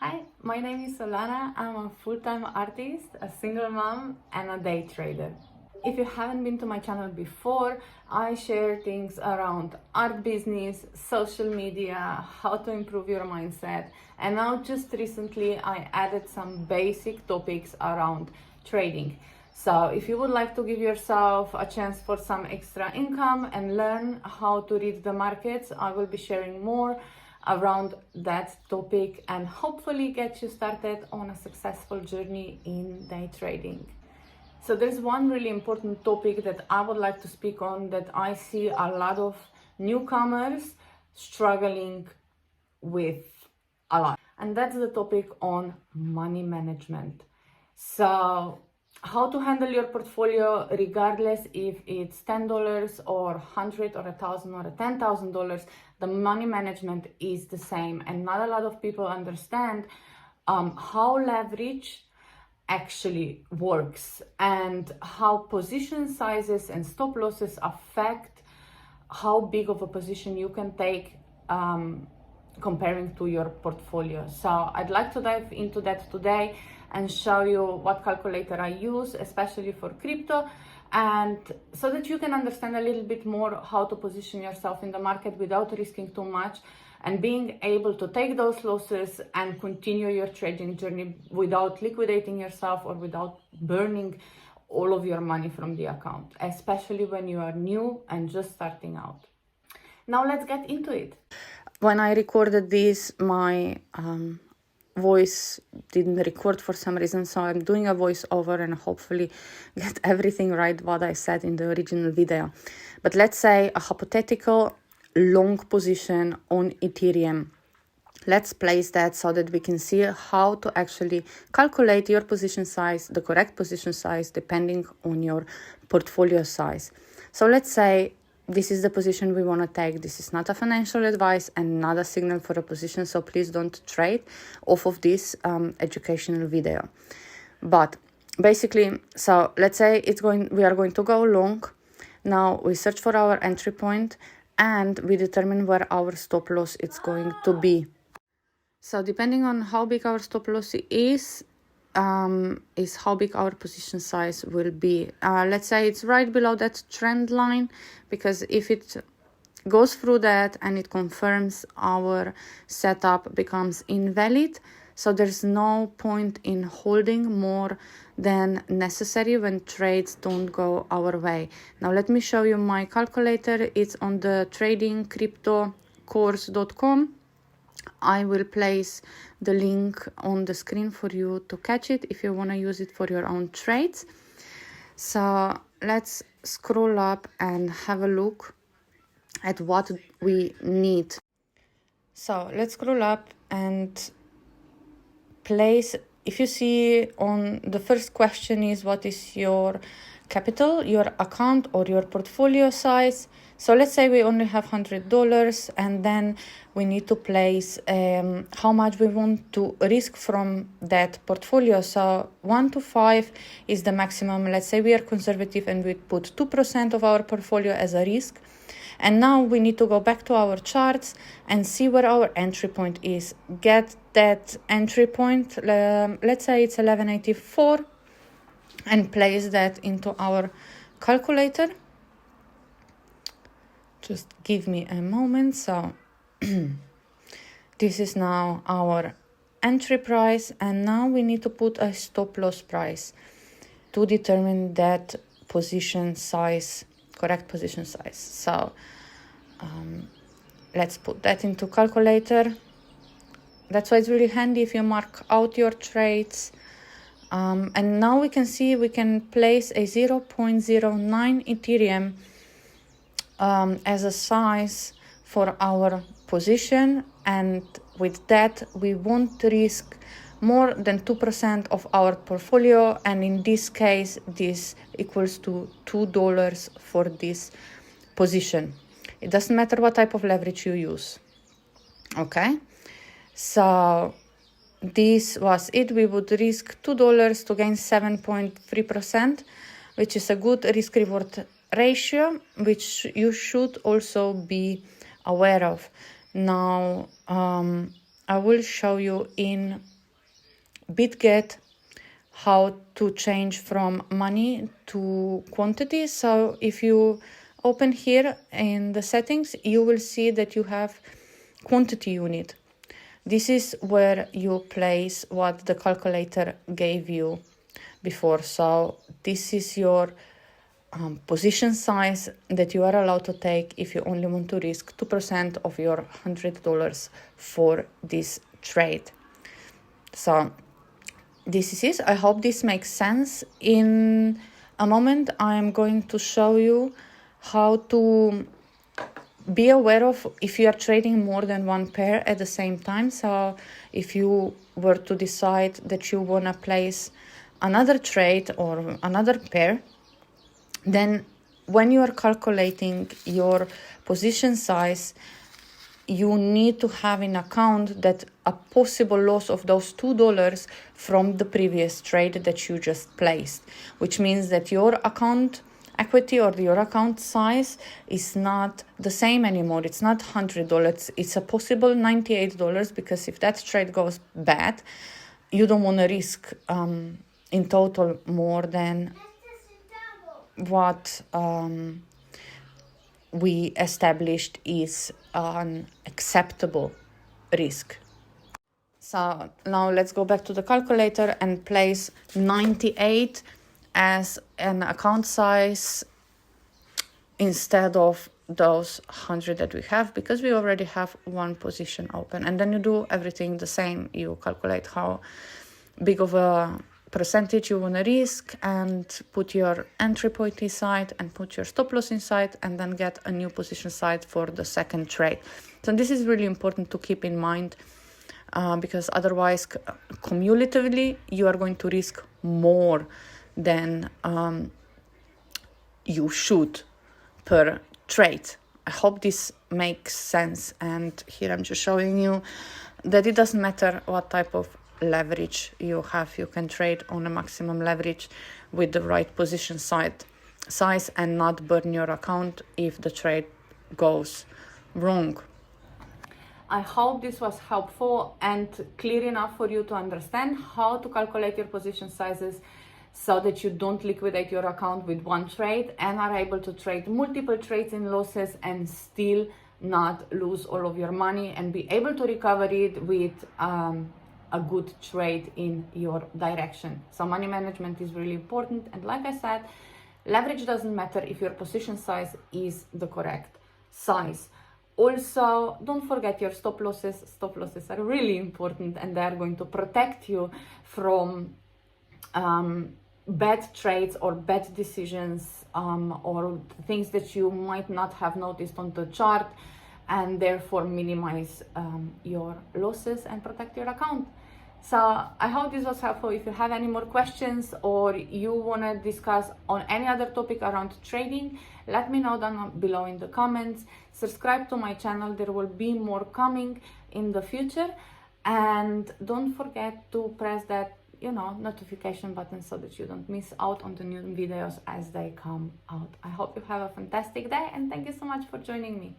Hi, my name is Solana. I'm a full-time artist, a single mom, and a day trader. If you haven't been to my channel before, I share things around art business, social media, how to improve your mindset, and now just recently I added some basic topics around trading. So if you would like to give yourself a chance for some extra income and learn how to read the markets, I will be sharing more around that topic and hopefully get you started on a successful journey in day trading. So there's one really important topic that I would like to speak on that I see a lot of newcomers struggling with a lot, and that's the topic on money management. So how to handle your portfolio regardless if it's $10 or 100 or 1,000 or $10,000, the money management is the same, and not a lot of people understand how leverage actually works and how position sizes and stop losses affect how big of a position you can take comparing to your portfolio. So I'd like to dive into that today and show you what calculator I use, especially for crypto, and so that you can understand a little bit more how to position yourself in the market without risking too much and being able to take those losses and continue your trading journey without liquidating yourself or without burning all of your money from the account, especially when you are new and just starting out. Now let's get into it. When I recorded this, my voice didn't record for some reason, so I'm doing a voiceover and hopefully get everything right what I said in the original video. But let's say a hypothetical long position on Ethereum. Let's place that so that we can see how to actually calculate your position size, the correct position size, depending on your portfolio size. So let's say this is the position we want to take. This is not a financial advice and not a signal for a position, so please don't trade off of this educational video. But basically, so let's say we are going to go long. Now we search for our entry point and we determine where our stop loss is going to be. So depending on how big our stop loss is how big our position size will be. Let's say it's right below that trend line, because if it goes through that and it confirms our setup becomes invalid, so there's no point in holding more than necessary when trades don't go our way. Now let me show you my calculator. It's on the tradingcryptocourse.com. I will place the link on the screen for you to catch it if you want to use it for your own trades. So let's scroll up and have a look at what we need. So let's scroll up and place, if you see on the first question is what is your capital, your account or your portfolio size. So let's say we only have $100 and then we need to place how much we want to risk from that portfolio. So 1 to 5 is the maximum. Let's say we are conservative and we put 2% of our portfolio as a risk. And now we need to go back to our charts and see where our entry point is. Get that entry point, let's say it's 1184, and place that into our calculator. Just give me a moment. So this is now our entry price, and now we need to put a stop loss price to determine that position size, correct position size. So let's put that into calculator. That's why it's really handy if you mark out your trades. And now we can see we can place a 0.09 Ethereum as a size for our position, and with that we won't risk more than 2% of our portfolio, and in this case this equals to $2 for this position. It doesn't matter what type of leverage you use. Okay, so this was it. We would risk $2 to gain 7.3%, which is a good risk reward ratio, which you should also be aware of. Now I will show you in BitGet how to change from money to quantity. So if you open here in the settings, you will see that you have quantity unit. This is where you place what the calculator gave you before. So this is your position size that you are allowed to take if you only want to risk 2% of your $100 for this trade. So this is it. I hope this makes sense. In a moment, I'm going to show you how to be aware of if you are trading more than one pair at the same time. So if you were to decide that you want to place another trade or another pair, then when you are calculating your position size, you need to have in account that a possible loss of those $2 from the previous trade that you just placed, which means that your account equity or your account size is not the same anymore. It's not $100. It's a possible $98, because if that trade goes bad, you don't want to risk in total more than what we established is an acceptable risk. So now let's go back to the calculator and place 98 as an account size instead of those 100 that we have, because we already have one position open. And then you do everything the same. You calculate how big of a percentage you want to risk and put your entry point inside and put your stop loss inside, and then get a new position size for the second trade. So this is really important to keep in mind, because otherwise cumulatively you are going to risk more than you should per trade. I hope this makes sense. And here I'm just showing you that it doesn't matter what type of leverage you have. You can trade on a maximum leverage with the right position size and not burn your account if the trade goes wrong. I hope this was helpful and clear enough for you to understand how to calculate your position sizes, so that you don't liquidate your account with one trade and are able to trade multiple trades in losses and still not lose all of your money, and be able to recover it with a good trade in your direction. So money management is really important. And like I said, leverage doesn't matter if your position size is the correct size. Also, don't forget your stop losses. Stop losses are really important, and they are going to protect you from bad trades or bad decisions, or things that you might not have noticed on the chart, and therefore minimize your losses and protect your account. So I hope this was helpful. If you have any more questions or you want to discuss on any other topic around trading, let me know down below in the comments. Subscribe to my channel. There will be more coming in the future. And don't forget to press that notification button so that you don't miss out on the new videos as they come out. I hope you have a fantastic day, and thank you so much for joining me.